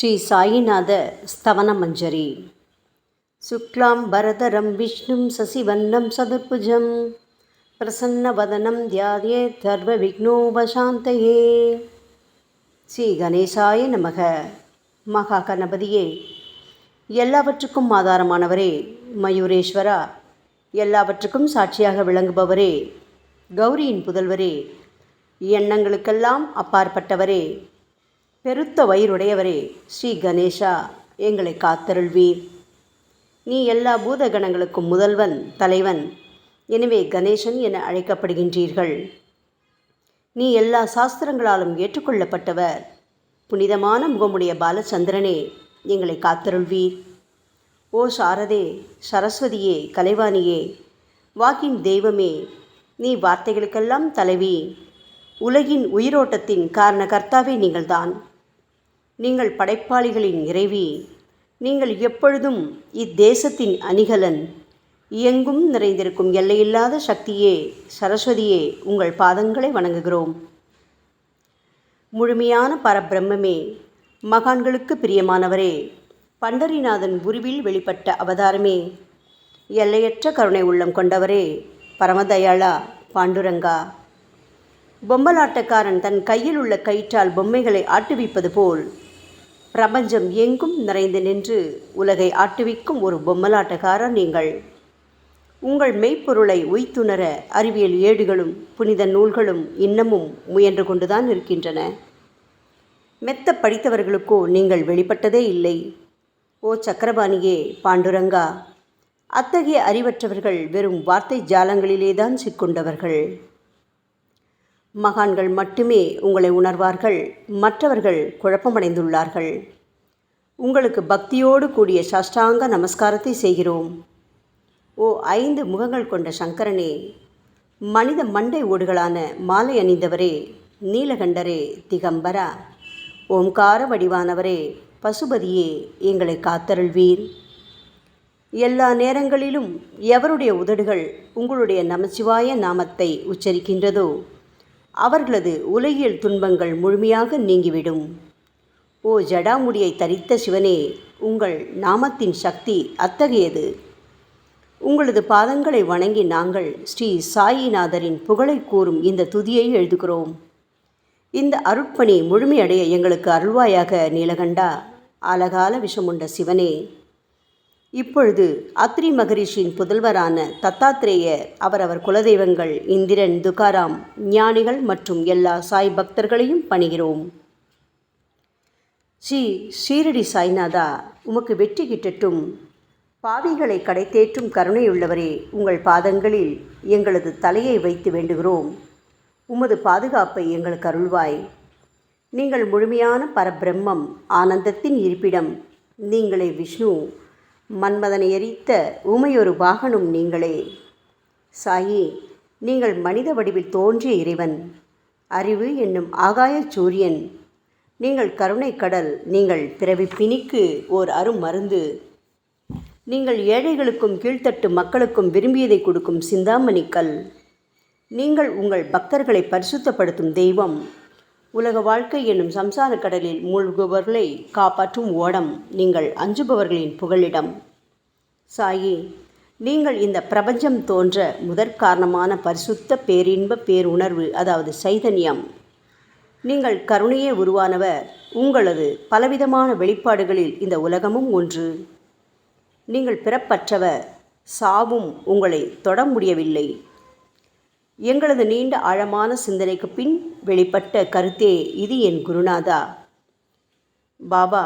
ஸ்ரீ சாயிநாத ஸ்தவனமஞ்சரி. சுக்லாம் பரதரம் விஷ்ணும் சசிவன்னம் சதுர்புஜம் பிரசன்னவதனம் தியாயேத் சர்வ விக்னோபசாந்தயே. ஸ்ரீ கணேசாய நமக. மகா கணபதியே, எல்லாவற்றுக்கும் ஆதாரமானவரே, மயூரேஸ்வரா, எல்லாவற்றுக்கும் சாட்சியாக விளங்குபவரே, கௌரியின் புதல்வரே, எண்ணங்களுக்கெல்லாம் அப்பாற்பட்டவரே, பெருத்த வயிறுடையவரே, ஸ்ரீ கணேசா, எங்களை காத்தருள்வீர். நீ எல்லா பூதகணங்களுக்கும் முதல்வன், தலைவன். எனவே கணேசன் என அழைக்கப்படுகின்றீர்கள். நீ எல்லா சாஸ்திரங்களாலும் ஏற்றுக்கொள்ளப்பட்டவர். புனிதமான முகமுடைய பாலச்சந்திரனே, எங்களை காத்தருள்வீர். ஓ சாரதே, சரஸ்வதியே, கலைவாணியே, வாக்கின் தெய்வமே, நீ வார்த்தைகளுக்கெல்லாம் தலைவி. உலகின் உயிரோட்டத்தின் காரண கர்த்தாவே நீங்கள்தான். நீங்கள் படைப்பாளிகளின் இறைவி. நீங்கள் எப்பொழுதும் இத்தேசத்தின் அணிகலன். எங்கும் நிறைந்திருக்கும் எல்லையில்லாத சக்தியே, சரஸ்வதியே, உங்கள் பாதங்களை வணங்குகிறோம். முழுமையான பரபிரம்மே, மகான்களுக்கு பிரியமானவரே, பண்டரிநாதன் உருவில் வெளிப்பட்ட அவதாரமே, எல்லையற்ற கருணை உள்ளம் கொண்டவரே, பரமதயாளா, பாண்டுரங்கா. பொம்மலாட்டக்காரன் தன் கையில் உள்ள கயிற்றால் பொம்மைகளை ஆட்டுவிப்பது போல் பிரபஞ்சம் எங்கும் நிறைந்து நின்று உலகை ஆட்டுவிக்கும் ஒரு பொம்மலாட்டக்காரர் நீங்கள். உங்கள் மெய்ப்பொருளை உய்த்துணர அறிவியல் ஏடுகளும் புனித நூல்களும் இன்னமும் முயன்று கொண்டுதான் இருக்கின்றன. மெத்த படித்தவர்களுக்கோ நீங்கள் வெளிப்பட்டதே இல்லை. ஓ சக்கரபாணியே, பாண்டுரங்கா, அத்தகைய அறிவற்றவர்கள் வெறும் வார்த்தை ஜாலங்களிலேதான் சிக்கொண்டவர்கள். மகான்கள் மட்டுமே உங்களை உணர்வார்கள். மற்றவர்கள் குழப்பமடைந்துள்ளார்கள். உங்களுக்கு பக்தியோடு கூடிய சாஷ்டாங்க நமஸ்காரத்தை செய்கிறோம். ஓ 5 முகங்கள் கொண்ட சங்கரனே, மனித மண்டை ஓடுகளான மாலை அணிந்தவரே, நீலகண்டரே, திகம்பரா, ஓம்கார வடிவானவரே, பசுபதியே, எங்களை காத்தருள்வீர். எல்லா நேரங்களிலும் எவருடைய உதடுகள் உங்களுடைய நமச்சிவாய நாமத்தை உச்சரிக்கின்றதோ அவர்களது உலகியல் துன்பங்கள் முழுமையாக நீங்கிவிடும். ஓ ஜடாமுடியை தரித்த சிவனே, உங்கள் நாமத்தின் சக்தி அத்தகையது. உங்களது பாதங்களை வணங்கி நாங்கள் ஸ்ரீ சாயிநாதரின் புகழை கூறும் இந்த துதியை எழுதுகிறோம். இந்த அருட்பணி முழுமையடைய எங்களுக்கு அருள்வாயாக நீலகண்டா, ஆலகால விஷமுண்ட சிவனே. இப்பொழுது அத்ரி மகரிஷியின் புதல்வரான தத்தாத்ரேயர், அவரவர் குலதெய்வங்கள் இந்திரன், துகாராம், ஞானிகள் மற்றும் எல்லா சாய் பக்தர்களையும் பணிகிறோம். ஸ்ரீ ஷீரடி சாய்நாதா, உமக்கு வெற்றி கிட்டட்டும். பாவிகளை கடைத்தேற்றும் கருணையுள்ளவரே, உங்கள் பாதங்களில் எங்களது தலையை வைத்து வேண்டுகிறோம். உமது பாதுகாப்பை எங்களுக்கு அருள்வாய். நீங்கள் முழுமையான பரபிரம்மம், ஆனந்தத்தின் இருப்பிடம். நீங்களே விஷ்ணு. மன்மதனை எரித்த ஊமையொரு வாகனும் நீங்களே. சாயி, நீங்கள் மனித வடிவில் தோன்றிய இறைவன். அறிவு என்னும் ஆகாய சூரியன். நீங்கள் கருணை கடல். நீங்கள் பிறவி பிணிக்கு ஓர் அருமருந்து. நீங்கள் ஏழைகளுக்கும் கீழ்த்தட்டு மக்களுக்கும் விரும்பியதை கொடுக்கும் சிந்தாமணிக்கல். நீங்கள் உங்கள் பக்தர்களை பரிசுத்தப்படுத்தும் தெய்வம். உலக வாழ்க்கை என்னும் சம்சார கடலில் மூழ்குபவர்களை காப்பாற்றும் ஓடம். நீங்கள் அஞ்சுபவர்களின் புகலிடம். சாயி, நீங்கள் இந்த பிரபஞ்சம் தோன்ற முதற்காரணமான பரிசுத்த பேரின்ப பேருணர்வு, அதாவது சைதன்யம். நீங்கள் கருணையே உருவானவர். உங்களது பலவிதமான வெளிப்பாடுகளில் இந்த உலகமும் ஒன்று. நீங்கள் பிறப்பற்றவர். சாவும் உங்களை தொட முடியவில்லை. எங்களது நீண்ட ஆழமான சிந்தனைக்கு பின் வெளிப்பட்ட கருத்தே இது என் குருநாதா. பாபா,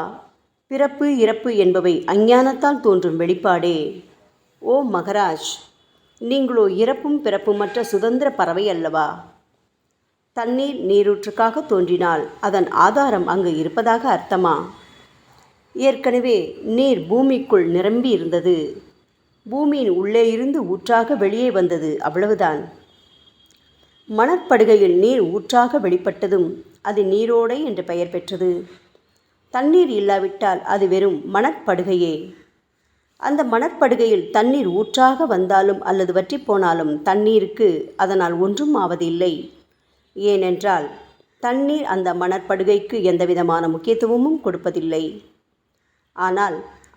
பிறப்பு இறப்பு என்பவை அஞ்ஞானத்தால் தோன்றும் வெளிப்பாடே. ஓ மகராஜ், நீங்களோ இறப்பும் பிறப்புமற்ற சுதந்திர பறவை அல்லவா? தண்ணீர் நீரூற்றுக்காக தோன்றினால் அதன் ஆதாரம் அங்கு இருப்பதாக அர்த்தமா? ஏற்கனவே நீர் பூமிக்குள் நிரம்பி இருந்தது. பூமியின் உள்ளே இருந்து ஊற்றாக வெளியே வந்தது, அவ்வளவுதான். மணற்படுகையில் நீர் ஊற்றாக வெளிப்பட்டதும் அது நீரோடை என்று பெயர் பெற்றது. தண்ணீர் இல்லாவிட்டால் அது வெறும் மணற்படுகையே. அந்த மணற்படுகையில் தண்ணீர் ஊற்றாக வந்தாலும் அல்லது வற்றி போனாலும் தண்ணீருக்கு அதனால் ஒன்றும் ஆவதில்லை. ஏனென்றால் தண்ணீர் அந்த மணற்படுகைக்கு எந்தவிதமான முக்கியத்துவமும் கொடுப்பதில்லை. ஆனால்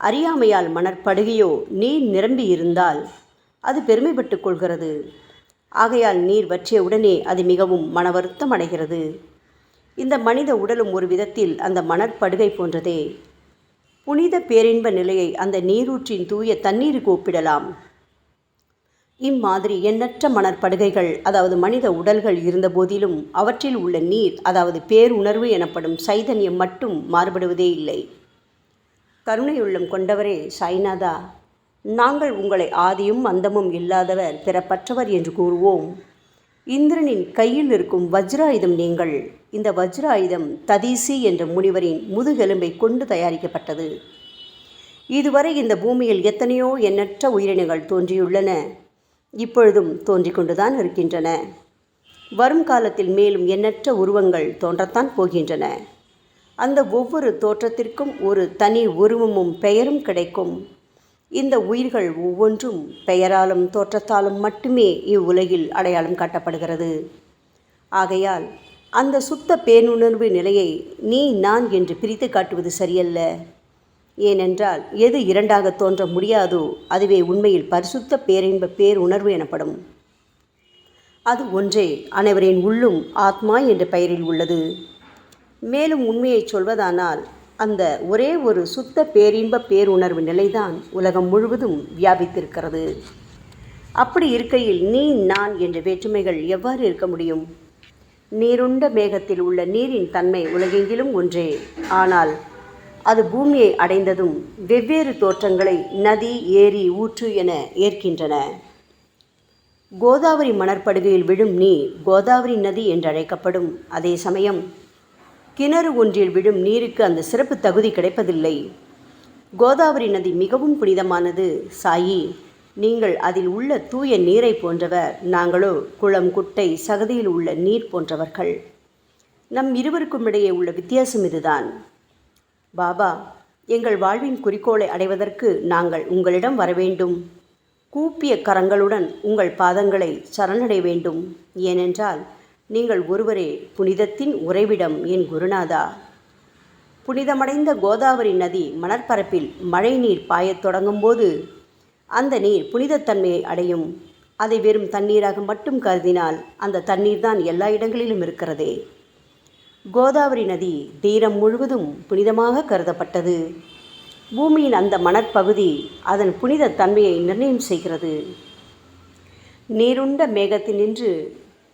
அறியாமையால் மணற்படுகையோ நீர் நிரம்பி இருந்தால் அது பெருமைப்பட்டு கொள்கிறது. ஆகையால் நீர் வற்றிய உடனே அது மிகவும் மனவருத்தம் அடைகிறது. இந்த மனித உடலும் ஒரு விதத்தில் அந்த மணற்படுகை போன்றதே. புனித பேரின்ப நிலையை அந்த நீரூற்றின் தூய தண்ணீருக்கு ஒப்பிடலாம். இம்மாதிரி எண்ணற்ற மணற்படுகைகள், அதாவது மனித உடல்கள் இருந்த போதிலும் அவற்றில் உள்ள நீர், அதாவது பேருணர்வு எனப்படும் சைதன்யம் மட்டும் மாறுபடுவதே இல்லை. கருணையுள்ளம் கொண்டவரே சாய்நாதா, நாங்கள் உங்களை ஆதியும் அந்தமும் இல்லாதவர், பிறப்பற்றவர் என்று கூறுவோம். இந்திரனின் கையில் இருக்கும் வஜ்ராயுதம் நீங்கள். இந்த வஜ்ராயுதம் ததீசி என்ற முனிவரின் முதுகெலும்பை கொண்டு தயாரிக்கப்பட்டது. இதுவரை இந்த பூமியில் எத்தனையோ எண்ணற்ற உயிரினங்கள் தோன்றியுள்ளன, இப்பொழுதும் தோன்றிக் கொண்டுதான் இருக்கின்றன. வரும் காலத்தில் மேலும் எண்ணற்ற உருவங்கள் தோன்றத்தான் போகின்றன. அந்த ஒவ்வொரு தோற்றத்திற்கும் ஒரு தனி உருவமும் பெயரும் கிடைக்கும். இந்த உயிர்கள் ஒவ்வொன்றும் பெயராலும் தோற்றத்தாலும் மட்டுமே இவ்வுலகில் அடையாளம் காட்டப்படுகிறது. ஆகையால் அந்த சுத்த பேருணர்வு நிலையை நீ நான் என்று பிரித்து காட்டுவது சரியல்ல. ஏனென்றால் எது இரண்டாக தோன்ற முடியாதோ அதுவே உண்மையில் பரிசுத்த பேரின்ப பேருணர்வு எனப்படும். அது ஒன்றே அனைவரின் உள்ளும் ஆத்மா என்ற பெயரில் உள்ளது. மேலும் உண்மையை சொல்வதானால் அந்த ஒரே ஒரு சுத்த பேரின்ப பேருணர்வு நிலைதான் உலகம் முழுவதும் வியாபித்திருக்கிறது. அப்படி இருக்கையில் நீ நான் என்ற வேற்றுமைகள் எவ்வாறு இருக்க முடியும்? நீருண்ட மேகத்தில் உள்ள நீரின் தன்மை உலகெங்கிலும் ஒன்றே. ஆனால் அது பூமியை அடைந்ததும் வெவ்வேறு தோற்றங்களை நதி, ஏரி, ஊற்று என ஏற்கின்றன. கோதாவரி மணற்படுகையில் விழும் நீர் கோதாவரி நதி என்றழைக்கப்படும். அதே சமயம் கிணறு ஒன்றில் விழும் நீருக்கு அந்த சிறப்பு தகுதி கிடைப்பதில்லை. கோதாவரி நதி மிகவும் புனிதமானது. சாயி, நீங்கள் அதில் உள்ள தூய நீரை போன்றவர், நாங்களோ குளம், குட்டை, சகதியில் உள்ள நீர் போன்றவர்கள். நம் இருவருக்கும் இடையே உள்ள வித்தியாசம் இதுதான். பாபா, எங்கள் வாழ்வின் குறிக்கோளை அடைவதற்கு நாங்கள் உங்களிடம் வரவேண்டும். கூப்பிய கரங்களுடன் உங்கள் பாதங்களை சரணடைய வேண்டும். ஏனென்றால் நீங்கள் ஒருவரே புனிதத்தின் உறைவிடம் என் குருநாதா. புனிதமடைந்த கோதாவரி நதி மணற்பரப்பில் மழை நீர் பாயத் தொடங்கும் போது அந்த நீர் புனிதத்தன்மையை அடையும். அதை வெறும் தண்ணீராக மட்டும் கருதினால் அந்த தண்ணீர் தான் எல்லா இடங்களிலும் இருக்கிறதே. கோதாவரி நதி தீரம் முழுவதும் புனிதமாக கருதப்பட்டது. பூமியின் அந்த மணற்பகுதி அதன் புனித தன்மையை நிர்ணயம் செய்கிறது. நீருண்ட மேகத்தினின்று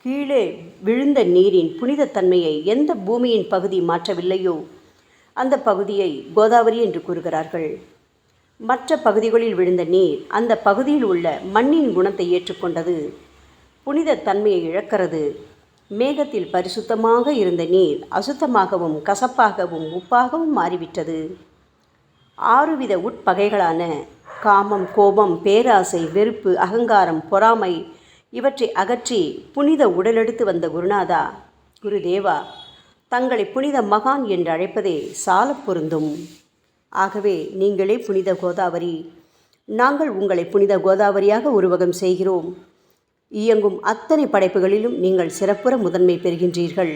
கீழே விழுந்த நீரின் புனிதத்தன்மையை எந்த பூமியின் பகுதி மாற்றவில்லையோ அந்த பகுதியை கோதாவரி என்று கூறுகிறார்கள். மற்ற பகுதிகளில் விழுந்த நீர் அந்த பகுதியில் உள்ள மண்ணின் குணத்தை ஏற்றுக்கொண்டது, புனித தன்மையை இழக்கிறது. மேகத்தில் பரிசுத்தமாக இருந்த நீர் அசுத்தமாகவும் கசப்பாகவும் உப்பாகவும் மாறிவிட்டது. 6 வித உட்பகைகளான காமம், கோபம், பேராசை, வெறுப்பு, அகங்காரம், பொறாமை இவற்றை அகற்றி புனித உடலெடுத்து வந்த குருநாதா, குருதேவா, தங்களை புனித மகான் என்று அழைப்பதே சால பொருந்தும். ஆகவே நீங்களே புனித கோதாவரி. நாங்கள் உங்களை புனித கோதாவரியாக உருவகம் செய்கிறோம். இயங்கும் அத்தனை படைப்புகளிலும் நீங்கள் சிறப்புற முதன்மை பெறுகின்றீர்கள்.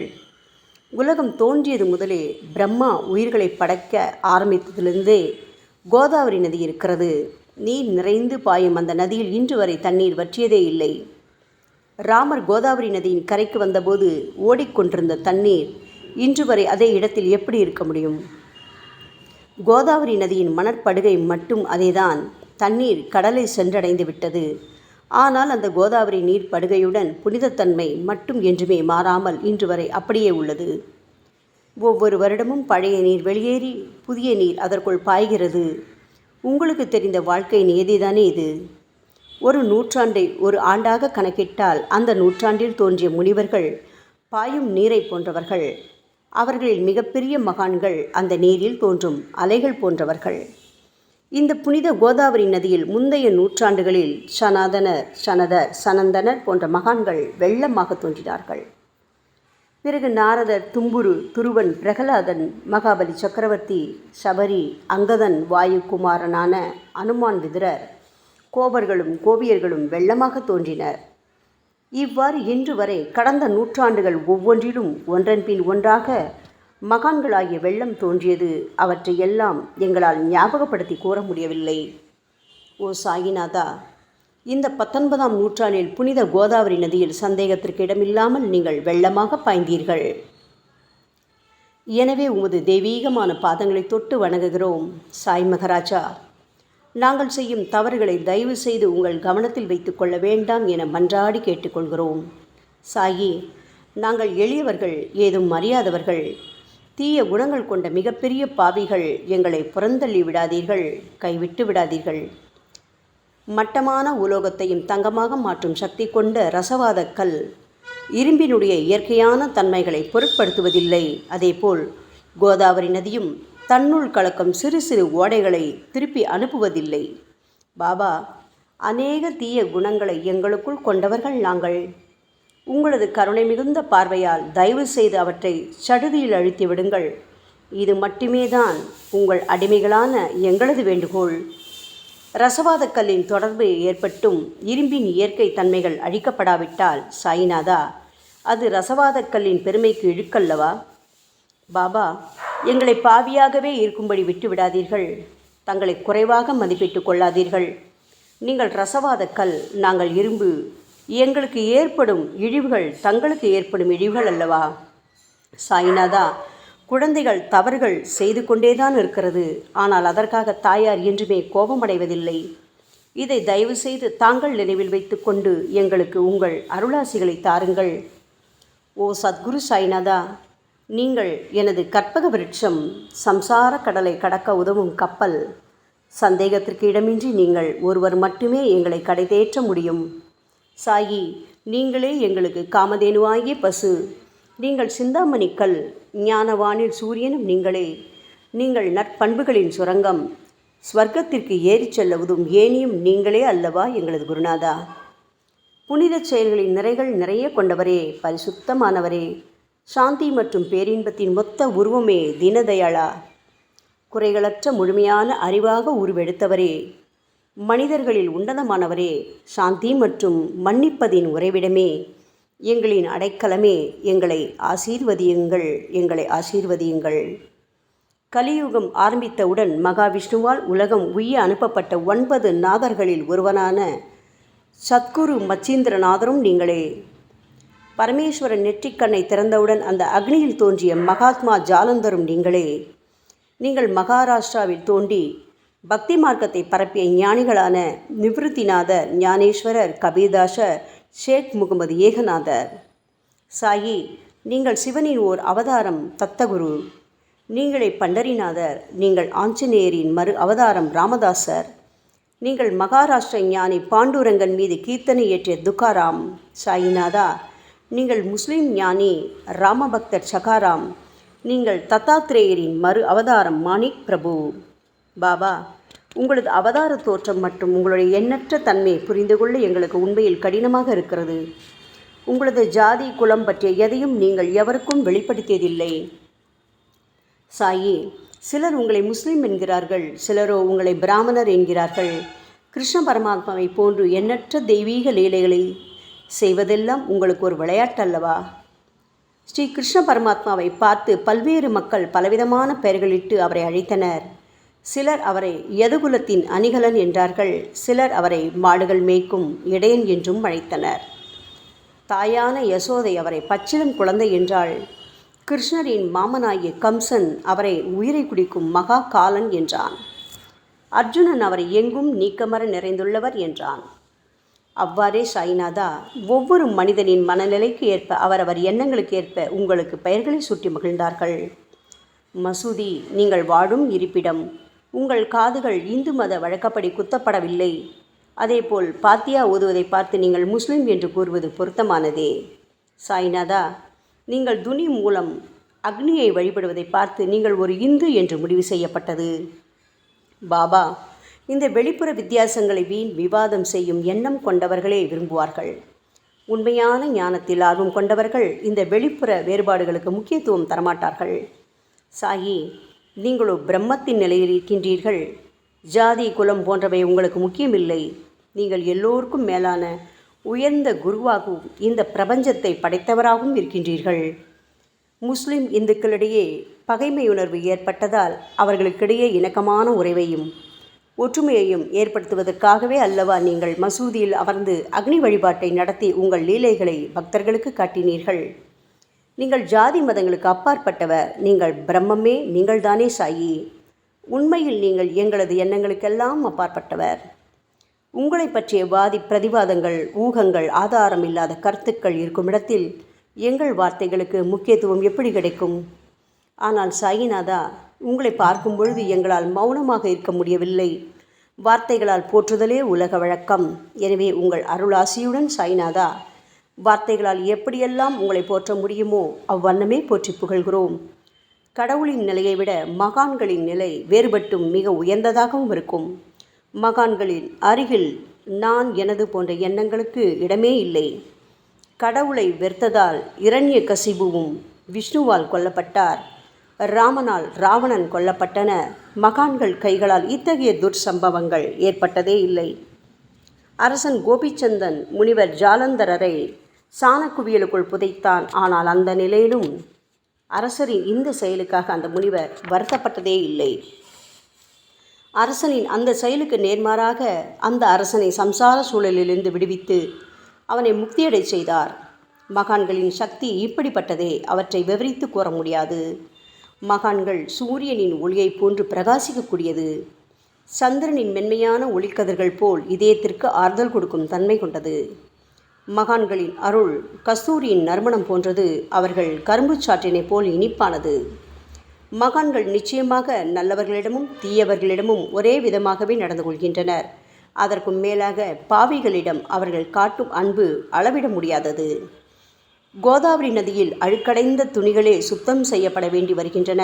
உலகம் தோன்றியது முதலே பிரம்மா உயிர்களை படைக்க ஆரம்பித்ததிலிருந்தே கோதாவரி நதி இருக்கிறது. நீர் நிறைந்து பாயும் அந்த நதியில் இன்று வரை தண்ணீர் வற்றியதே இல்லை. ராமர் கோதாவரி நதியின் கரைக்கு வந்தபோது ஓடிக்கொண்டிருந்த தண்ணீர் இன்று வரை அதே இடத்தில் எப்படி இருக்க முடியும்? கோதாவரி நதியின் மணற்படுகை மட்டும் அதேதான். தண்ணீர் கடலை சென்றடைந்து விட்டது. ஆனால் அந்த கோதாவரி நீர் படுகையுடன் புனிதத்தன்மை மட்டும் என்றுமே மாறாமல் இன்று வரை அப்படியே உள்ளது. ஒவ்வொரு வருடமும் பழைய நீர் வெளியேறி புதிய நீர் அதற்குள் பாய்கிறது. உங்களுக்கு தெரிந்த வாழ்க்கை நியதிதானே இது. ஒரு நூற்றாண்டை ஒரு ஆண்டாக கணக்கிட்டால் அந்த நூற்றாண்டில் தோன்றிய முனிவர்கள் பாயும் நீரை போன்றவர்கள். அவர்களில் மிகப்பெரிய மகான்கள் அந்த நீரில் தோன்றும் அலைகள் போன்றவர்கள். இந்த புனித கோதாவரி நதியில் முந்தைய நூற்றாண்டுகளில் சனாதனர், சனதர், சனந்தனர் போன்ற மகான்கள் வெள்ளமாக தோன்றினார்கள். பிறகு நாரதர், தும்புரு, துருவன், பிரகலாதன், மகாபலி சக்கரவர்த்தி, சபரி, அங்கதன், வாயுகுமாரனான அனுமான், விதுரர், கோபர்களும் கோபியர்களும் வெள்ளமாக தோன்றினர். இவ்வாறு இன்று வரை கடந்த நூற்றாண்டுகள் ஒவ்வொன்றிலும் ஒன்றன் பின் ஒன்றாக மகான்களாகிய வெள்ளம் தோன்றியது. அவற்றை எல்லாம் எங்களால் ஞாபகப்படுத்தி கூற முடியவில்லை. ஓ சாயிநாதா, இந்த 19ஆம் நூற்றாண்டில் புனித கோதாவரி நதியில் சந்தேகத்திற்கு இடமில்லாமல் நீங்கள் வெள்ளமாக பாய்ந்தீர்கள். எனவே உமது தெய்வீகமான பாதங்களை தொட்டு வணங்குகிறோம். சாய் மகராஜா, நாங்கள் செய்யும் தவறுகளை தயவு செய்து உங்கள் கவனத்தில் வைத்து கொள்ள வேண்டாம் என மன்றாடி கேட்டுக்கொள்கிறோம். சாயி, நாங்கள் எளியவர்கள், ஏதும் அறியாதவர்கள், தீய குணங்கள் கொண்ட மிகப்பெரிய பாவிகள். எங்களை புறந்தள்ளி விடாதீர்கள், கைவிட்டு விடாதீர்கள். மட்டமான உலோகத்தையும் தங்கமாக மாற்றும் சக்தி கொண்ட ரசவாத கல் இரும்பினுடைய இயற்கையான தன்மைகளை பொருட்படுத்துவதில்லை. அதேபோல் கோதாவரி நதியும் தன்னுள் கலக்கும் சிறு சிறு ஓடைகளை திருப்பி அனுப்புவதில்லை. பாபா, அநேக தீய குணங்களை எங்களுக்குள் கொண்டவர்கள் நாங்கள். உங்களது கருணை மிகுந்த பார்வையால் தயவு செய்து அவற்றை சடுதியில் அழித்து விடுங்கள். இது மட்டுமே தான் உங்கள் அடிமைகளான எங்களது வேண்டுகோள். ரசவாத கல்லின் தொடர்பு ஏற்பட்டும் இரும்பின் இயற்கை தன்மைகள் அழிக்கப்படாவிட்டால் சாயிநாதா, அது ரசவாத கல்லின் பெருமைக்கு இழுக்கல்லவா? பாபா, எங்களை பாவியாகவே இருக்கும்படி விட்டுவிடாதீர்கள். தங்களை குறைவாக மதிப்பிட்டு கொள்ளாதீர்கள். நீங்கள் ரசவாத கல், நாங்கள் இரும்பு. எங்களுக்கு ஏற்படும் இழிவுகள் தங்களுக்கு ஏற்படும் இழிவுகள் அல்லவா? சாயிநாதா, குழந்தைகள் தவறுகள் செய்து கொண்டேதான் இருக்கிறது. ஆனால் அதற்காக தாயார் என்றுமே கோபமடைவதில்லை. இதை தயவு செய்து தாங்கள் நினைவில் வைத்து கொண்டு எங்களுக்கு உங்கள் அருளாசிகளை தாருங்கள். ஓ சத்குரு சாய்நாதா, நீங்கள் எனது கற்பக விருட்சம், சம்சார கடலை கடக்க உதவும் கப்பல். சந்தேகத்திற்கு இடமின்றி நீங்கள் ஒருவர் மட்டுமே எங்களை கடைதேற்ற முடியும். சாயி, நீங்களே எங்களுக்கு காமதேனுவாகிய பசு. நீங்கள் சிந்தாமணி கல், ஞானவானில் சூரியனும் நீங்களே. நீங்கள் நற்பண்புகளின் சுரங்கம், ஸ்வர்க்கத்திற்கு ஏறிச் செல்லவதும் ஏனியும் நீங்களே அல்லவா எங்களது குருநாதா? புனித செயல்களின் நிறைகள் நிறைய கொண்டவரே, பரிசுத்தமானவரே, சாந்தி மற்றும் பேரின்பத்தின் மொத்த உருவமே தீனதயாளா, குறைகளற்ற முழுமையான அறிவாக உருவெடுத்தவரே, மனிதர்களில் உன்னதமானவரே, சாந்தி மற்றும் மன்னிப்பதின் உறைவிடமே, எங்களின் அடைக்கலமே, எங்களை ஆசீர்வதியுங்கள், எங்களை ஆசீர்வதியுங்கள். கலியுகம் ஆரம்பித்தவுடன் மகாவிஷ்ணுவால் உலகம் உய்ய அனுப்பப்பட்ட 9 நாதர்களில் ஒருவனான சத்குரு மச்சீந்திரநாதரும் நீங்களே. பரமேஸ்வரன் நெற்றிக்கண்ணை திறந்தவுடன் அந்த அக்னியில் தோன்றிய மகாத்மா ஜாலந்தரும் நீங்களே. நீங்கள் மகாராஷ்டிராவில் தோன்றி பக்தி மார்க்கத்தை பரப்பிய ஞானிகளான நிவிருத்திநாதர், ஞானேஸ்வரர், கபீர்தாசர், ஷேக் முகமது ஏகநாதர். சாயி, நீங்கள் சிவனின் ஓர் அவதாரம், தத்தகுரு. நீங்களே பண்டரிநாதர். நீங்கள் ஆஞ்சநேயரின் மறு அவதாரம் ராமதாசர். நீங்கள் மகாராஷ்டிர ஞானி பாண்டுரங்கன் மீது கீர்த்தனை இயற்றிய துக்காராம். சாயிநாதா, நீங்கள் முஸ்லிம் ஞானி ராமபக்தர் சகாராம். நீங்கள் தத்தாத்ரேயரின் மறு அவதாரம் மாணிக் பிரபு. பாபா, உங்களது அவதார தோற்றம் மற்றும் உங்களுடைய எண்ணற்ற தன்மை புரிந்து கொள்ள எங்களுக்கு உண்மையில் கடினமாக இருக்கிறது. உங்களது ஜாதி குலம் பற்றிய எதையும் நீங்கள் எவருக்கும் வெளிப்படுத்தியதில்லை. சாயி, சிலர் உங்களை முஸ்லீம் என்கிறார்கள், சிலரோ உங்களை பிராமணர் என்கிறார்கள். கிருஷ்ண பரமாத்மாவை போன்று எண்ணற்ற தெய்வீக லீலைகளை செய்வதெல்லாம் உங்களுக்கு ஒரு விளையாட்டல்லவா? ஸ்ரீ கிருஷ்ண பரமாத்மாவை பார்த்து பல்வேறு மக்கள் பலவிதமான பெயர்களிட்டு அவரை அழைத்தனர். சிலர் அவரை யதுகுலத்தின் அணிகலன் என்றார்கள். சிலர் அவரை மாடுகள் மேய்க்கும் இடையன் என்றும் அழைத்தனர். தாயான யசோதை அவரை பச்சிளம் குழந்தை என்றாள். கிருஷ்ணரின் மாமனாகிய கம்சன் அவரை உயிரை குடிக்கும் மகா காலன் என்றான். அர்ஜுனன் அவரை எங்கும் நீக்கமர நிறைந்துள்ளவர் என்றான். அவ்வாறே சாய்நாதா, ஒவ்வொரு மனிதனின் மனநிலைக்கு ஏற்ப அவரவர் எண்ணங்களுக்கு ஏற்ப உங்களுக்கு பெயர்களை சுட்டி மகிழ்ந்தார்கள். மசூதி, நீங்கள் வாழும் இருப்பிடம். உங்கள் காதுகள் இந்து மத வழக்கப்படி குத்தப்படவில்லை. அதேபோல் பாத்தியா ஓதுவதை பார்த்து நீங்கள் முஸ்லிம் என்று கூறுவது பொருத்தமானதே. சாய்நாதா, நீங்கள் துனி மூலம் அக்னியை வழிபடுவதை பார்த்து நீங்கள் ஒரு இந்து என்று முடிவு செய்யப்பட்டது. பாபா, இந்த வெளிப்புற வித்தியாசங்களை வீண் விவாதம் செய்யும் எண்ணம் கொண்டவர்களே விரும்புவார்கள். உண்மையான ஞானத்தில் ஆர்வம் கொண்டவர்கள் இந்த வெளிப்புற வேறுபாடுகளுக்கு முக்கியத்துவம் தரமாட்டார்கள். சாயி, நீங்களோ பிரம்மத்தின் நிலையில் இருக்கின்றீர்கள். ஜாதி குலம் போன்றவை உங்களுக்கு முக்கியமில்லை. நீங்கள் எல்லோருக்கும் மேலான உயர்ந்த குருவாகவும் இந்த பிரபஞ்சத்தை படைத்தவராகவும் இருக்கின்றீர்கள். முஸ்லிம் இந்துக்களிடையே பகைமையுணர்வு ஏற்பட்டதால் அவர்களுக்கிடையே இணக்கமான உறவையும் ஒற்றுமையையும் ஏற்படுத்துவதற்காகவே அல்லவா நீங்கள் மசூதியில் அமர்ந்து அக்னி வழிபாட்டை நடத்தி உங்கள் லீலைகளை பக்தர்களுக்கு காட்டினீர்கள். நீங்கள் ஜாதி மதங்களுக்கு அப்பாற்பட்டவர். நீங்கள் பிரம்மமே, நீங்கள்தானே சாயி. உண்மையில் நீங்கள் எங்களது எண்ணங்களுக்கெல்லாம் அப்பாற்பட்டவர். உங்களை பற்றிய வாதி பிரதிவாதங்கள், ஊகங்கள், ஆதாரம் இல்லாத கருத்துக்கள் இருக்கும் இடத்தில் எங்கள் வார்த்தைகளுக்கு முக்கியத்துவம் எப்படி கிடைக்கும்? ஆனால் சாயிநாதா, உங்களை பார்க்கும் பொழுது எங்களால் மௌனமாக இருக்க முடியவில்லை. வார்த்தைகளால் போற்றுதலே உலக வழக்கம். எனவே உங்கள் அருளாசியுடன் சாயிநாதா, வார்த்தைகளால் எப்படியெல்லாம் உங்களை போற்ற முடியுமோ அவ்வண்ணமே போற்றி புகழ்கிறோம். கடவுளின் நிலையை விட மகான்களின் நிலை வேறுபட்டும் மிக உயர்ந்ததாகவும் இருக்கும். மகான்களின் அருகில் நான் எனது போன்ற எண்ணங்களுக்கு இடமே இல்லை. கடவுளை வெறுத்ததால் இரண்யகசிபுவும் விஷ்ணுவால் கொல்லப்பட்டார். ராமனால் ராவணன் கொல்லப்பட்டன. மகான்கள் கைகளால் இத்தகைய துர்சம்பவங்கள் ஏற்பட்டதே இல்லை. அரசன் கோபிச்சந்தன் முனிவர் ஜாலந்தரரை சாணக்குவியலுக்குள் புதைத்தான். ஆனால் அந்த நிலையிலும் அரசரின் இந்த செயலுக்காக அந்த முனிவர் வருத்தப்பட்டதே இல்லை. அரசனின் அந்த செயலுக்கு நேர்மாறாக அந்த அரசனை சம்சார சூழலிலிருந்து விடுவித்து அவனை முக்தியடை செய்தார். மகான்களின் சக்தி இப்படிப்பட்டதே. அவற்றை விவரித்து கூற முடியாது. மகான்கள் சூரியனின் ஒளியை போன்று பிரகாசிக்கக்கூடியது. சந்திரனின் மென்மையான ஒளிக்கதிர்கள் போல் இதயத்திற்கு ஆறுதல் கொடுக்கும் தன்மை கொண்டது. மகான்களின் அருள் கஸ்தூரியின் நறுமணம் போன்றது. அவர்கள் கரும்பு சாற்றினை போல் இனிப்பானது. மகான்கள் நிச்சயமாக நல்லவர்களிடமும் தீயவர்களிடமும் ஒரே விதமாகவே நடந்து கொள்கின்றனர். அதற்கும் மேலாக பாவிகளிடம் அவர்கள் காட்டும் அன்பு அளவிட முடியாதது. கோதாவரி நதியில் அழுக்கடைந்த துணிகளே சுத்தம் செய்யப்பட வேண்டி வருகின்றன.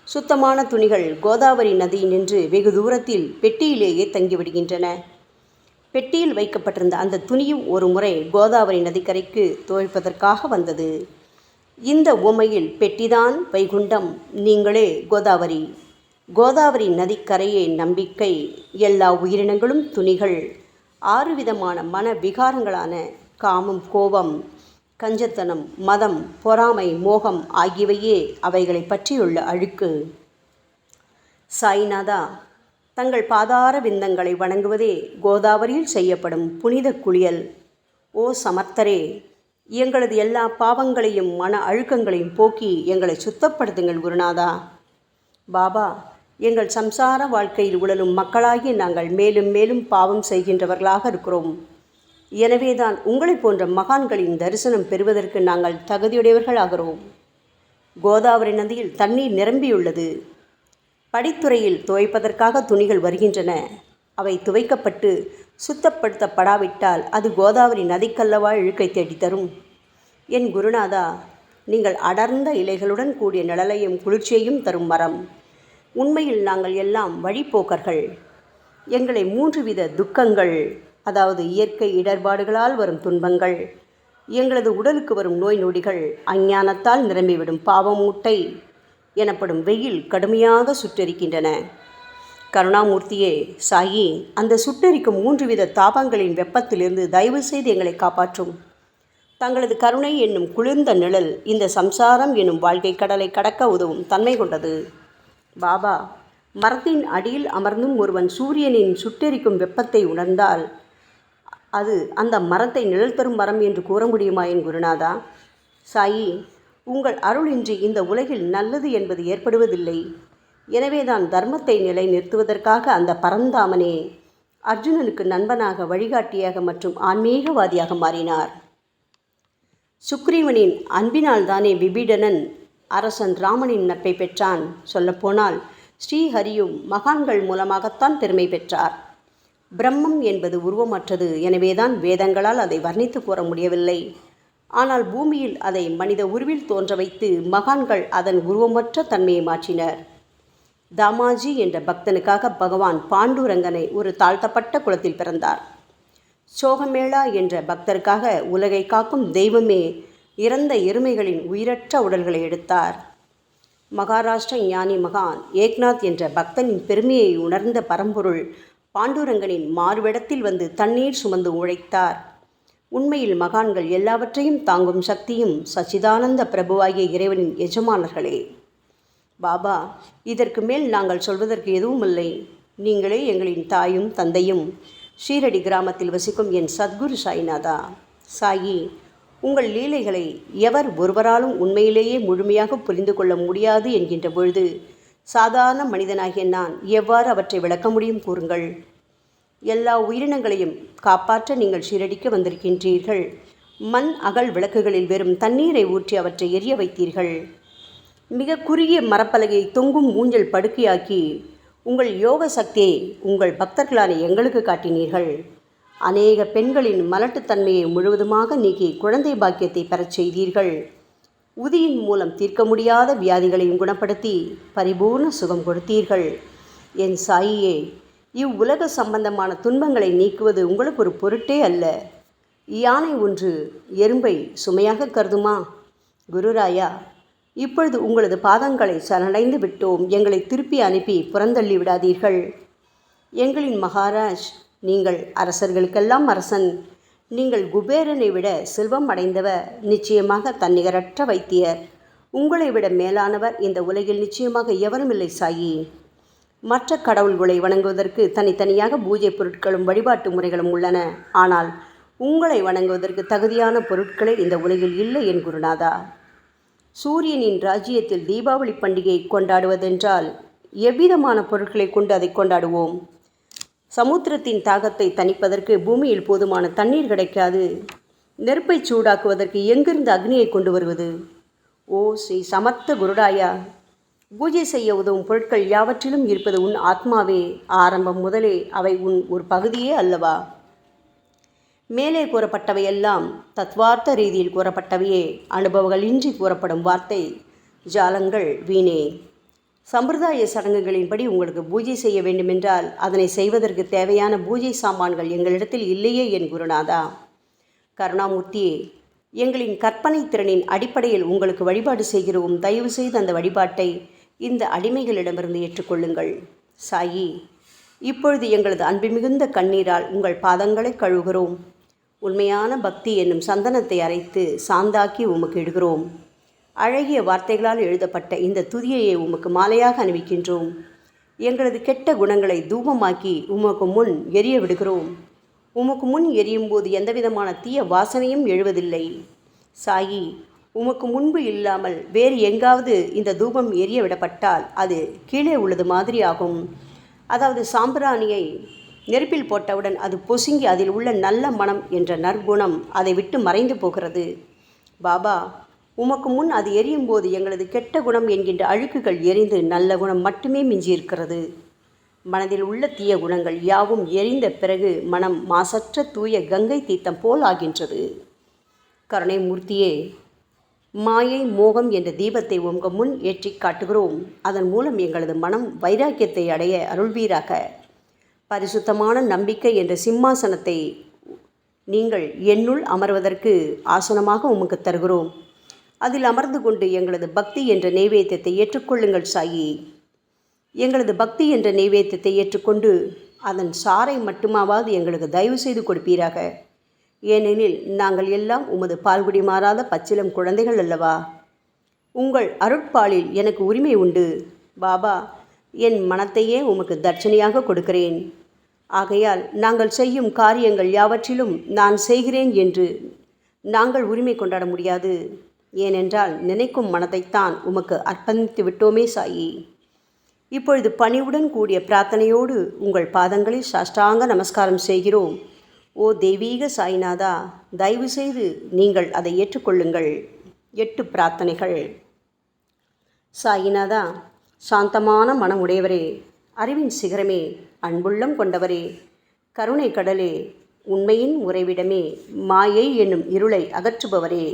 சுத்தமான துணிகள் கோதாவரி நதியினின்று வெகு தூரத்தில் பெட்டியிலேயே தங்கிவிடுகின்றன. பெட்டியில் வைக்கப்பட்டிருந்த அந்த துணியும் ஒரு முறை கோதாவரி நதிக்கரைக்கு துவைப்பதற்காக வந்தது. இந்த உவமையில் பெட்டிதான் வைகுண்டம், நீங்களே கோதாவரி. கோதாவரி நதிக்கரையே நம்பிக்கை. எல்லா உயிரினங்களும் துணிகள். 6 விதமான மன விகாரங்களான காமம், கோபம், கஞ்சத்தனம், மதம், பொறாமை, மோகம் ஆகியவையே அவைகளை பற்றியுள்ள அழுக்கு. சாய்நாதா, தங்கள் பாதார விந்தங்களை வணங்குவதே கோதாவரியில் செய்யப்படும் புனித குளியல். ஓ சமர்த்தரே, எங்களது எல்லா பாவங்களையும் மன அழுக்கங்களையும் போக்கி எங்களை சுத்தப்படுத்துங்கள் குருநாதா. பாபா, எங்கள் சம்சார வாழ்க்கையில் உழலும் மக்களாகி நாங்கள் மேலும் மேலும் பாவம் செய்கின்றவர்களாக இருக்கிறோம். எனவேதான் உங்களை போன்ற மகான்களின் தரிசனம் பெறுவதற்கு நாங்கள் தகுதியுடையவர்களாகிறோம். கோதாவரி நதியில் தண்ணீர் நிரம்பியுள்ளது. படித்துறையில் துவைப்பதற்காக துணிகள் வருகின்றன. அவை துவைக்கப்பட்டு சுத்தப்படுத்தப்படாவிட்டால் அது கோதாவரி நதிக்கல்லவா இழுக்கை தேடித்தரும். என் குருநாதா, நீங்கள் அடர்ந்த இலைகளுடன் கூடிய நிழலையும் குளிர்ச்சியையும் தரும் மரம். உண்மையில் நாங்கள் எல்லாம் வழிப்போக்கர்கள். எங்களை 3 வித துக்கங்கள், அதாவது இயற்கை இடர்பாடுகளால் வரும் துன்பங்கள், எங்களது உடலுக்கு வரும் நோய் நொடிகள், அஞ்ஞானத்தால் நிரம்பிவிடும் பாவமூட்டை எனப்படும் வெயில் கடுமையாக சுட்டெரிக்கின்றன. கருணாமூர்த்தியே, சாயி, அந்த சுட்டெரிக்கும் 3 வித தாபங்களின் வெப்பத்திலிருந்து தயவு செய்து எங்களை காப்பாற்றும். தங்களது கருணை என்னும் குளிர்ந்த நிழல் இந்த சம்சாரம் என்னும் வாழ்க்கை கடலை கடக்க உதவும் தன்மை கொண்டது. பாபா, மரத்தின் அடியில் அமர்ந்தும் ஒருவன் சூரியனின் சுட்டெரிக்கும் வெப்பத்தை உணர்ந்தால் அது அந்த மரத்தை நிழல் தரும் மரம் என்று கூற முடியுமா என் குருநாதா? சாயி, உங்கள் அருளின்றி இந்த உலகில் நல்லது என்பது ஏற்படுவதில்லை. எனவேதான் தர்மத்தை நிலை நிறுத்துவதற்காக அந்த பரந்தாமனே அர்ஜுனனுக்கு நண்பனாக, வழிகாட்டியாக மற்றும் ஆன்மீகவாதியாக மாறினார். சுக்ரீவனின் அன்பினால் தானே விபீடனன் அரசன் ராமனின் நட்பை பெற்றான். சொல்லப்போனால் ஸ்ரீஹரியும் மகான்கள் மூலமாகத்தான் பெருமை பெற்றார். பிரம்மம் என்பது உருவமற்றது. எனவேதான் வேதங்களால் அதை வர்ணித்து கூற முடியவில்லை. ஆனால் பூமியில் அதை மனித உருவில் தோன்ற வைத்து மகான்கள் அதன் உருவமற்ற தன்மையை மாற்றினர். தாமாஜி என்ற பக்தனுக்காக பகவான் பாண்டுரங்கனை ஒரு தாழ்த்தப்பட்ட குலத்தில் பிறந்தார். சோகமேளா என்ற பக்தருக்காக உலகை காக்கும் தெய்வமே இறந்த எருமைகளின் உயிரற்ற உடல்களை எடுத்தார். மகாராஷ்டிர ஞானி மகான் ஏக்நாத் என்ற பக்தனின் பெருமையை உணர்ந்த பரம்பொருள் பாண்டுரங்கனின் மாறுவிடத்தில் வந்து தண்ணீர் சுமந்து உழைத்தார். உண்மையில் மகான்கள் எல்லாவற்றையும் தாங்கும் சக்தியும் சச்சிதானந்த பிரபுவாகிய இறைவனின் எஜமானர்களே. பாபா, இதற்கு மேல் நாங்கள் சொல்வதற்கு எதுவும் இல்லை. நீங்களே எங்களின் தாயும் தந்தையும். ஷீரடி கிராமத்தில் வசிக்கும் என் சத்குரு சாய்நாதா. சாயி, உங்கள் லீலைகளை எவர் ஒருவராலும் உண்மையிலேயே முழுமையாக புரிந்து கொள்ள முடியாது என்கின்ற பொழுது சாதாரண மனிதனாகிய நான் எவ்வாறு அவற்றை விளக்க முடியும் கூறுங்கள். எல்லா உயிரினங்களையும் காப்பாற்ற நீங்கள் ஷீரடிக்கு வந்திருக்கின்றீர்கள். மண் அகல் விளக்குகளில் வெறும் தண்ணீரை ஊற்றி அவற்றை எரிய வைத்தீர்கள். மிக குறுகிய மரப்பலகையை தொங்கும் ஊஞ்சல் படுக்கையாக்கி உங்கள் யோக சக்தியை உங்கள் பக்தர்களான எங்களுக்கு காட்டினீர்கள். அநேக பெண்களின் மலட்டுத்தன்மையை முழுவதுமாக நீக்கி குழந்தை பாக்கியத்தை பெறச் செய்தீர்கள். உதியின் மூலம் தீர்க்க முடியாத வியாதிகளையும் குணப்படுத்தி பரிபூர்ண சுகம் கொடுத்தீர்கள். என் சாயியே, இவ்வுலக சம்பந்தமான துன்பங்களை நீக்குவது உங்களுக்கு ஒரு பொருட்டே அல்ல. யானை ஒன்று எறும்பை சுமையாக கருதுமா? குருராயா, இப்பொழுது உங்களது பாதங்களை சரணடைந்து விட்டோம். எங்களை திருப்பி அனுப்பி புறந்தள்ளி விடாதீர்கள். எங்களின் மகாராஜ், நீங்கள் அரசர்களுக்கெல்லாம் அரசன். நீங்கள் குபேரனை விட செல்வம் அடைந்தவர். நிச்சயமாக தன்னிகரற்ற வைத்தியர். உங்களை விட மேலானவர் இந்த உலகில் நிச்சயமாக எவரும் இல்லை சாயி. மற்ற கடவுள்களை வணங்குவதற்கு தனித்தனியாக பூஜை பொருட்களும் வழிபாட்டு முறைகளும் உள்ளன. ஆனால் உங்களை வணங்குவதற்கு தகுதியான பொருட்களே இந்த உலகில் இல்லை என் குருநாதா. சூரியனின் ராஜ்யத்தில் தீபாவளி பண்டிகையை கொண்டாடுவதென்றால் எவ்விதமான பொருட்களை கொண்டு அதை கொண்டாடுவோம்? சமுத்திரத்தின் தாகத்தை தணிப்பதற்கு பூமியில் போதுமான தண்ணீர் கிடைக்காது. நெருப்பை சூடாக்குவதற்கு எங்கிருந்து அக்னியை கொண்டு வருவது? ஓ ஸ்ரீ சமர்த்த குருடாயா, பூஜை செய்ய உதவும் பொருட்கள் யாவற்றிலும் இருப்பது உன் ஆத்மாவே. ஆரம்பம் முதலே அவை உன் ஒரு பகுதியே அல்லவா? மேலே கூறப்பட்டவையெல்லாம் தத்வார்த்த ரீதியில் கூறப்பட்டவையே. அனுபவங்களின்றி கூறப்படும் வார்த்தை ஜாலங்கள் வீணே. சம்பிரதாய சடங்குகளின்படி உங்களுக்கு பூஜை செய்ய வேண்டுமென்றால் அதனை செய்வதற்கு தேவையான பூஜை சாமான்கள் எங்களிடத்தில் இல்லையே என் குருநாதா. கருணாமூர்த்தியே, எங்களின் கற்பனை திறனின் அடிப்படையில் உங்களுக்கு வழிபாடு செய்கிறோம். தயவு செய்து அந்த வழிபாட்டை இந்த அடிமைகளிடமிருந்து ஏற்றுக்கொள்ளுங்கள். சாயி, இப்பொழுது எங்களது அன்பு மிகுந்த கண்ணீரால் உங்கள் பாதங்களை கழுவுகிறோம். உண்மையான பக்தி என்னும் சந்தனத்தை அரைத்து சாந்தாக்கி உமக்கு இடுகிறோம். அழகிய வார்த்தைகளால் எழுதப்பட்ட இந்த துதியையை உமக்கு மாலையாக அணிவிக்கின்றோம். எங்களது கெட்ட குணங்களை தூபமாக்கி உமக்கு முன் எரிய விடுகிறோம். உமக்கு முன் எரியும் போது எந்தவிதமான தீய வாசனையும் எழுவதில்லை. சாயி, உமக்கு முன்பு இல்லாமல் வேறு எங்காவது இந்த தூபம் எரிய விடப்பட்டால் அது கீழே உள்ளது மாதிரி ஆகும். அதாவது சாம்பிராணியை நெருப்பில் போட்டவுடன் அது பொசுங்கி அதில் உள்ள நல்ல மனம் என்ற நற்குணம் அதை விட்டு மறைந்து போகிறது. பாபா, உமக்கு முன் அது எரியும் போது எங்களது கெட்ட குணம் என்கின்ற அழுக்குகள் எரிந்து நல்ல குணம் மட்டுமே மிஞ்சியிருக்கிறது. மனதில் உள்ள தீய குணங்கள் யாவும் எரிந்த பிறகு மனம் மாசற்ற தூய கங்கை தீர்த்தம் போல் ஆகின்றது. கருணை மூர்த்தியே, மாயை மோகம் என்ற தீபத்தை உங்கள் முன் ஏற்றி காட்டுகிறோம். அதன் மூலம் எங்களது மனம் வைராக்கியத்தை அடைய அருள்வீராக. பரிசுத்தமான நம்பிக்கை என்ற சிம்மாசனத்தை நீங்கள் என்னுள் அமர்வதற்கு ஆசனமாக உமக்கு தருகிறோம். அதில் அமர்ந்து கொண்டு எங்களது பக்தி என்ற நெய்வேத்தியத்தை ஏற்றுக்கொள்ளுங்கள் சாயி. எங்களது பக்தி என்ற நெய்வேத்தியத்தை ஏற்றுக்கொண்டு அதன் சாரை மட்டுமாவது எங்களுக்கு தயவு செய்து கொடுப்பீராக. ஏனெனில் நாங்கள் எல்லாம் உமது பால்குடி மாறாத பச்சிலம் குழந்தைகள் அல்லவா. உங்கள் அருட்பாலில் எனக்கு உரிமை உண்டு. பாபா, என் மனத்தையே உமக்கு தட்சணையாக கொடுக்கிறேன். ஆகையால் நாங்கள் செய்யும் காரியங்கள் யாவற்றிலும் நான் செய்கிறேன் என்று நாங்கள் உரிமை கொண்டாட முடியாது. ஏனென்றால் நினைக்கும் மனதைத்தான் உமக்கு அர்ப்பணித்து விட்டோமே சாயி. இப்பொழுது பணிவுடன் கூடிய பிரார்த்தனையோடு உங்கள் பாதங்களில் சாஷ்டாங்க நமஸ்காரம் செய்கிறோம். ஓ தெய்வீக சாய்நாதா, தயவு செய்து நீங்கள் அதை ஏற்றுக்கொள்ளுங்கள். 8 பிரார்த்தனைகள். சாய்நாதா, சாந்தமான மனம் உடையவரே, அறிவின் சிகரமே, அன்புள்ளம் கொண்டவரே, கருணை கடலே, உண்மையின் உறைவிடமே, மாயை என்னும் இருளை அகற்றுபவரே,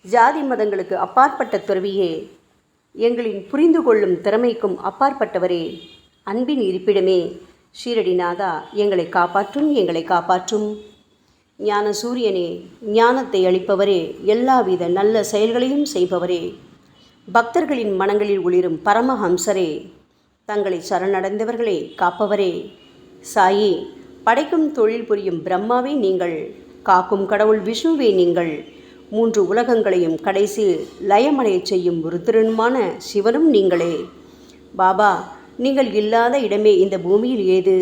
ஜாதி மதங்களுக்கு அப்பாற்பட்ட துறவியே, எங்களின் புரிந்து கொள்ளும் திறமைக்கும் அப்பாற்பட்டவரே, அன்பின் இருப்பிடமே, ஷீரடிநாதா, எங்களை காப்பாற்றும், எங்களை காப்பாற்றும். ஞான சூரியனே, ஞானத்தை அளிப்பவரே, எல்லாவித நல்ல செயல்களையும் செய்பவரே, பக்தர்களின் மனங்களில் ஒளிரும் பரமஹம்சரே, தங்களை சரணடைந்தவர்களை காப்பவரே, சாயி, படைக்கும் தொழில் புரியும் பிரம்மாவே நீங்கள், காக்கும் கடவுள் விஷ்ணுவே நீங்கள். 3 உலகங்களையும் கடைசி லயமடையச் செய்யும் ருத்ரனுமான சிவனும் நீங்களே. பாபா, நீங்கள் இல்லாத இடமே இந்த பூமியில் ஏது?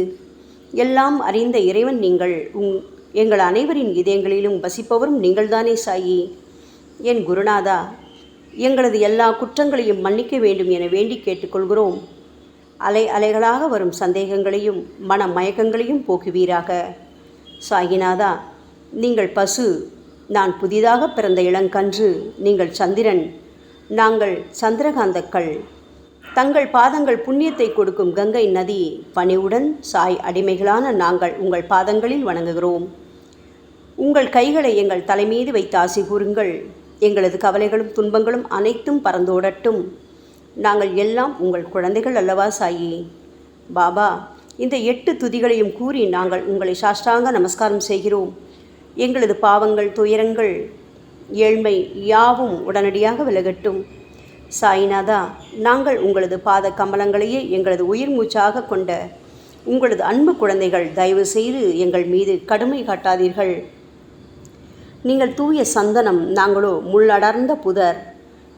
எல்லாம் அறிந்த இறைவன் நீங்கள். எங்கள் அனைவரின் இதயங்களிலும் வசிப்பவரும் நீங்கள்தானே சாயி. என் குருநாதா, எங்களது எல்லா குற்றங்களையும் மன்னிக்க வேண்டும் என வேண்டி கேட்டுக்கொள்கிறோம். அலை அலைகளாக வரும் சந்தேகங்களையும் மன மயக்கங்களையும் போக்குவீராக. சாயிநாதா, நீங்கள் பசு, நான் புதிதாக பிறந்த இளங்கன்று, நீங்கள் சந்திரன், நாங்கள் சந்திரகாந்தக்கள். தங்கள் பாதங்கள் புண்ணியத்தை கொடுக்கும் கங்கை நதி. பணிவுடன் சாய் அடிமைகளான நாங்கள் உங்கள் பாதங்களில் வணங்குகிறோம். உங்கள் கைகளை எங்கள் தலைமீது வைத்து ஆசி கூறுங்கள். எங்களது கவலைகளும் துன்பங்களும் அனைத்தும் பறந்தோடட்டும். நாங்கள் எல்லாம் உங்கள் குழந்தைகள் அல்லவா சாயி. பாபா, இந்த 8 துதிகளையும் கூறி நாங்கள் உங்களை சாஷ்டாங்க நமஸ்காரம் செய்கிறோம். எங்களது பாவங்கள், துயரங்கள், ஏழ்மை யாவும் உடனடியாக விலகட்டும். சாயிநாதா, நாங்கள் உங்களது பாத கமலங்களையே எங்களது உயிர் மூச்சாக கொண்ட உங்களது அன்பு குழந்தைகள். தயவு செய்து எங்கள் மீது கடுமை காட்டாதீர்கள். நீங்கள் தூய சந்தனம், நாங்களோ முள்ளடர்ந்த புதர்.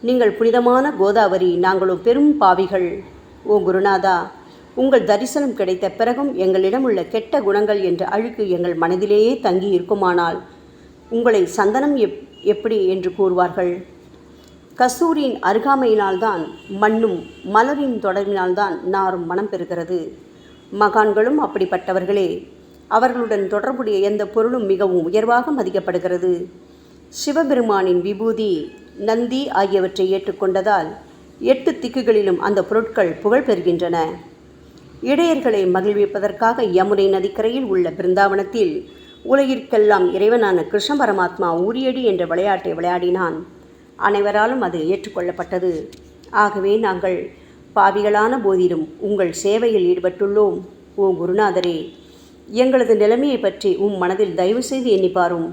நீங்கள் புனிதமான கோதாவரி, நாங்களோ பெரும் பாவிகள். ஓ குருநாதா, உங்கள் தரிசனம் கிடைத்த பிறகும் எங்களிடம் உள்ள கெட்ட குணங்கள் என்ற அழுக்கு எங்கள் மனதிலேயே தங்கி இருக்குமானால் உங்களை சந்தனம் எப்படி என்று கூறுவார்கள்? கஸ்தூரியின் அருகாமையினால்தான் மண்ணும் மலரின் தொடர்பினால்தான் நாரும் மனம் பெறுகிறது. மகான்களும் அப்படிப்பட்டவர்களே. அவர்களுடன் தொடர்புடைய எந்த பொருளும் மிகவும் உயர்வாக மதிக்கப்படுகிறது. சிவபெருமானின் விபூதி, நந்தி ஆகியவற்றை ஏற்றுக்கொண்டதால் 8 திக்குகளிலும் அந்த பொருட்கள் புகழ் பெறுகின்றன. இடையர்களை மகிழ்விப்பதற்காக யமுனை நதிக்கரையில் உள்ள பிருந்தாவனத்தில் உலகிற்கெல்லாம் இறைவனான கிருஷ்ண பரமாத்மா ஊரியடி என்ற விளையாட்டை விளையாடினான். அனைவராலும் அது ஏற்றுக்கொள்ளப்பட்டது. ஆகவே நாங்கள் பாவிகளான போதிலும் உங்கள் சேவையில் ஈடுபட்டுள்ளோம். ஓ குருநாதரே, எங்களது நிலைமையை பற்றி மனதில் தயவு செய்து எண்ணிப்பாரும்.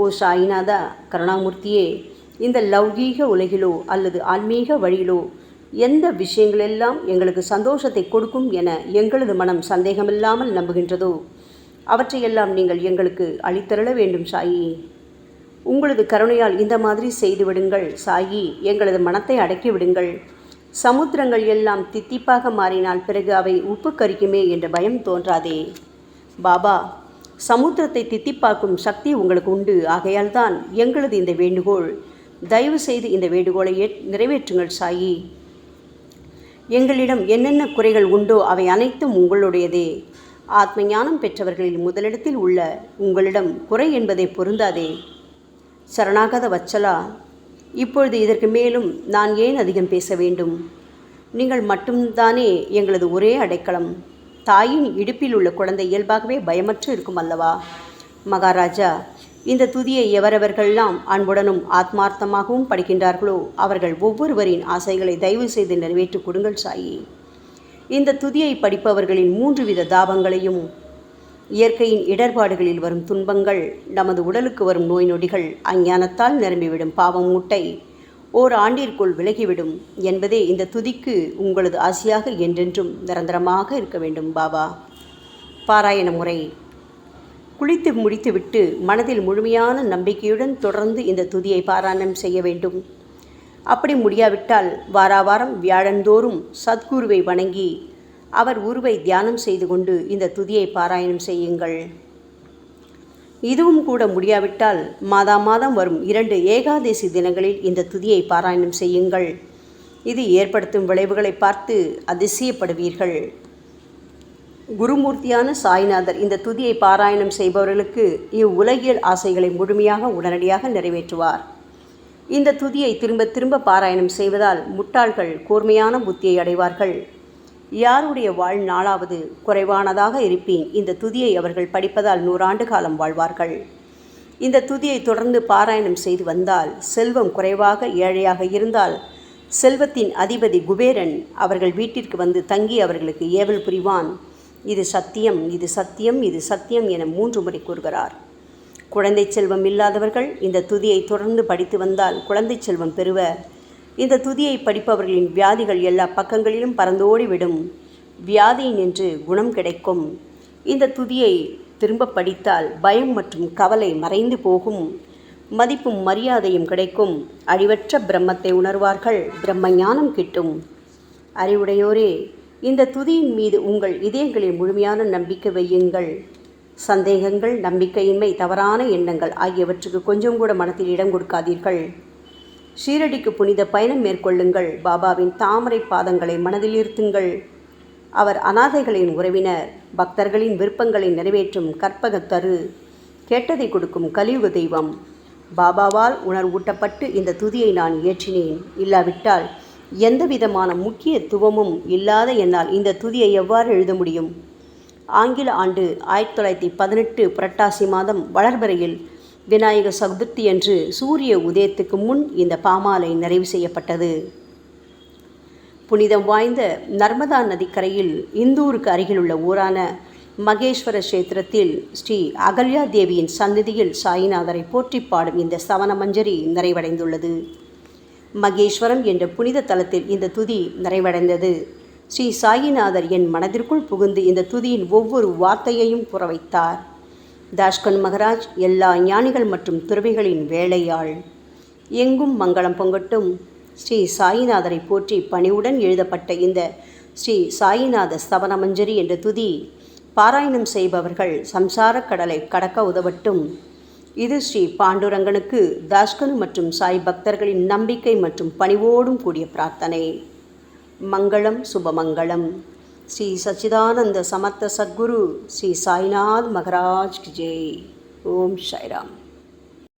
ஓ சாயிநாதா கருணாமூர்த்தியே, இந்த லௌகீக உலகிலோ அல்லது ஆன்மீக வழியிலோ எந்த விஷயங்களெல்லாம் எங்களுக்கு சந்தோஷத்தை கொடுக்கும் என எங்களது மனம் சந்தேகமில்லாமல் நம்புகின்றதோ அவற்றையெல்லாம் நீங்கள் எங்களுக்கு அளித்தருள வேண்டும் சாயி. உங்களது கருணையால் இந்த மாதிரி செய்துவிடுங்கள் சாயி. எங்களது மனத்தை அடக்கி விடுங்கள். சமுத்திரங்கள் எல்லாம் தித்திப்பாக மாறினால் பிறகு அவை உப்பு கரிக்குமே என்ற பயம் தோன்றாதே. பாபா, சமுத்திரத்தை தித்திப்பாக்கும் சக்தி உங்களுக்கு உண்டு. ஆகையால் தான் எங்களது இந்த வேண்டுகோள். தயவு செய்து இந்த வேண்டுகோளை நிறைவேற்றுங்கள் சாயி. எங்களிடம் என்னென்ன குறைகள் உண்டோ அவை அனைத்தும் உங்களுடையதே. ஆத்ம ஞானம் பெற்றவர்களில் முதலிடத்தில் உள்ள உங்களிடம் குறை என்பதை பொருந்தாதே. சரணாகத வச்சலா, இப்பொழுது இதற்கு மேலும் நான் ஏன் அதிகம் பேச வேண்டும்? நீங்கள் மட்டும்தானே எங்களது ஒரே அடைக்கலம். தாயின் இடுப்பில் உள்ள குழந்தை இயல்பாகவே பயமற்று இருக்கும் அல்லவா? மகாராஜா, இந்த துதியை எவரவர்களெல்லாம் அன்புடனும் ஆத்மார்த்தமாகவும் படிக்கின்றார்களோ அவர்கள் ஒவ்வொருவரின் ஆசைகளை தயவு செய்து நிறைவேற்றி கொடுங்கள் சாயி. இந்த துதியை படிப்பவர்களின் 3 வித தாபங்களையும், இயற்கையின் இடர்பாடுகளில் வரும் துன்பங்கள், நமது உடலுக்கு வரும் நோய் நொடிகள், அஞ்ஞானத்தால் நிரம்பிவிடும் பாவம் மூட்டை ஓராண்டிற்குள் விலகிவிடும் என்பதே இந்த துதிக்கு உங்களது ஆசையாக என்றென்றும் நிரந்தரமாக இருக்க வேண்டும் பாபா. பாராயண முறை. குளித்து முடித்துவிட்டு மனதில் முழுமையான நம்பிக்கையுடன் தொடர்ந்து இந்த துதியை பாராயணம் செய்ய வேண்டும். அப்படி முடியாவிட்டால் வாராவாரம் வியாழந்தோறும் சத்குருவை வணங்கி அவர் உருவை தியானம் செய்து கொண்டு இந்த துதியை பாராயணம் செய்யுங்கள். இதுவும் கூட முடியாவிட்டால் மாதம் வரும் 2 ஏகாதசி தினங்களில் இந்த துதியை பாராயணம் செய்யுங்கள். இது ஏற்படுத்தும் விளைவுகளை பார்த்து அதிசயப்படுவீர்கள். குருமூர்த்தியான சாய்நாதர் இந்த துதியை பாராயணம் செய்பவர்களுக்கு இவ்வுலகியல் ஆசைகளை முழுமையாக உடனடியாக நிறைவேற்றுவார். இந்த துதியை திரும்ப திரும்ப பாராயணம் செய்வதால் முட்டாள்கள் கூர்மையான புத்தியை அடைவார்கள். யாருடைய வாழ்நாளாவது குறைவானதாக இருப்பேன் இந்த துதியை அவர்கள் படிப்பதால் 100 ஆண்டு காலம் வாழ்வார்கள். இந்த துதியை தொடர்ந்து பாராயணம் செய்து வந்தால் செல்வம் குறைவாக ஏழையாக இருந்தால் செல்வத்தின் அதிபதி குபேரன் அவர்கள் வீட்டிற்கு வந்து தங்கி அவர்களுக்கு ஏவல் புரிவான். இது சத்தியம், இது சத்தியம், இது சத்தியம் என 3 முறை கூறுகிறார். குழந்தை செல்வம் இல்லாதவர்கள் இந்த துதியை தொடர்ந்து படித்து வந்தால் குழந்தை செல்வம் பெறுவர். இந்த துதியை படிப்பவர்களின் வியாதிகள் எல்லா பக்கங்களிலும் பறந்தோடிவிடும். வியாதி நின்று குணம் கிடைக்கும். இந்த துதியை திரும்ப படித்தால் பயம் மற்றும் கவலை மறைந்து போகும், மதிப்பும் மரியாதையும் கிடைக்கும், அழிவற்ற பிரம்மத்தை உணர்வார்கள், பிரம்ம ஞானம் கிட்டும். அறிவுடையோரே, இந்த துதியின் மீது உங்கள் இதயங்களில் முழுமையான நம்பிக்கை வையுங்கள். சந்தேகங்கள், நம்பிக்கையின்மை, தவறான எண்ணங்கள் ஆகியவற்றுக்கு கொஞ்சம் கூட மனத்தில் இடம் கொடுக்காதீர்கள். ஷீரடிக்கு புனித பயணம் மேற்கொள்ளுங்கள். பாபாவின் தாமரை பாதங்களை மனதில் இருத்துங்கள். அவர் அனாதைகளின் உறவினர், பக்தர்களின் விருப்பங்களை நிறைவேற்றும் கற்பகத்தரு, கேட்டதை கொடுக்கும் கலியுக தெய்வம். பாபாவால் உணர்வூட்டப்பட்டு இந்த துதியை நான் இயற்றினேன். இல்லாவிட்டால் எந்த விதமான முக்கியத்துவமும் இல்லாத என்னால் இந்த துதியை எவ்வாறு எழுத முடியும்? ஆங்கில ஆண்டு 1918 புரட்டாசி மாதம் வளர்பிறையில் விநாயக சதுர்த்தி அன்று சூரிய உதயத்துக்கு முன் இந்த பாமாலை நிறைவு செய்யப்பட்டது. புனிதம் வாய்ந்த நர்மதா நதிக்கரையில் இந்தூருக்கு அருகிலுள்ள ஊரான மகேஸ்வர கஷேத்திரத்தில் ஸ்ரீ அகல்யா தேவியின் சந்நிதியில் சாயிநாதரை போற்றி பாடும் இந்த சவண மஞ்சரி நிறைவடைந்துள்ளது. மகேஸ்வரம் என்ற புனித தலத்தில் இந்த துதி நிறைவடைந்தது. ஸ்ரீ சாயிநாதர் என் மனதிற்குள் புகுந்து இந்த துதியின் ஒவ்வொரு வார்த்தையையும் புற வைத்தார். தாஷ்கன் மகராஜ் எல்லா ஞானிகள் மற்றும் துறவிகளின் வேலையாள். எங்கும் மங்களம் பொங்கட்டும். ஸ்ரீ சாயிநாதரை போற்றி பணிவுடன் எழுதப்பட்ட இந்த ஸ்ரீ சாயிநாத ஸ்தவன மஞ்சரி என்ற துதி பாராயணம் செய்பவர்கள் சம்சார கடலை கடக்க உதவட்டும். இது ஸ்ரீ பாண்டுரங்கனுக்கு தாஷ்கன் மற்றும் சாய் பக்தர்களின் நம்பிக்கை மற்றும் பணிவோடும் கூடிய பிரார்த்தனை. மங்களம் சுபமங்களம். ஸ்ரீ சச்சிதானந்த சமர்த்த சத்குரு ஸ்ரீ சாய்நாத் மகராஜ் கி ஜெய். ஓம் சாய்ராம்.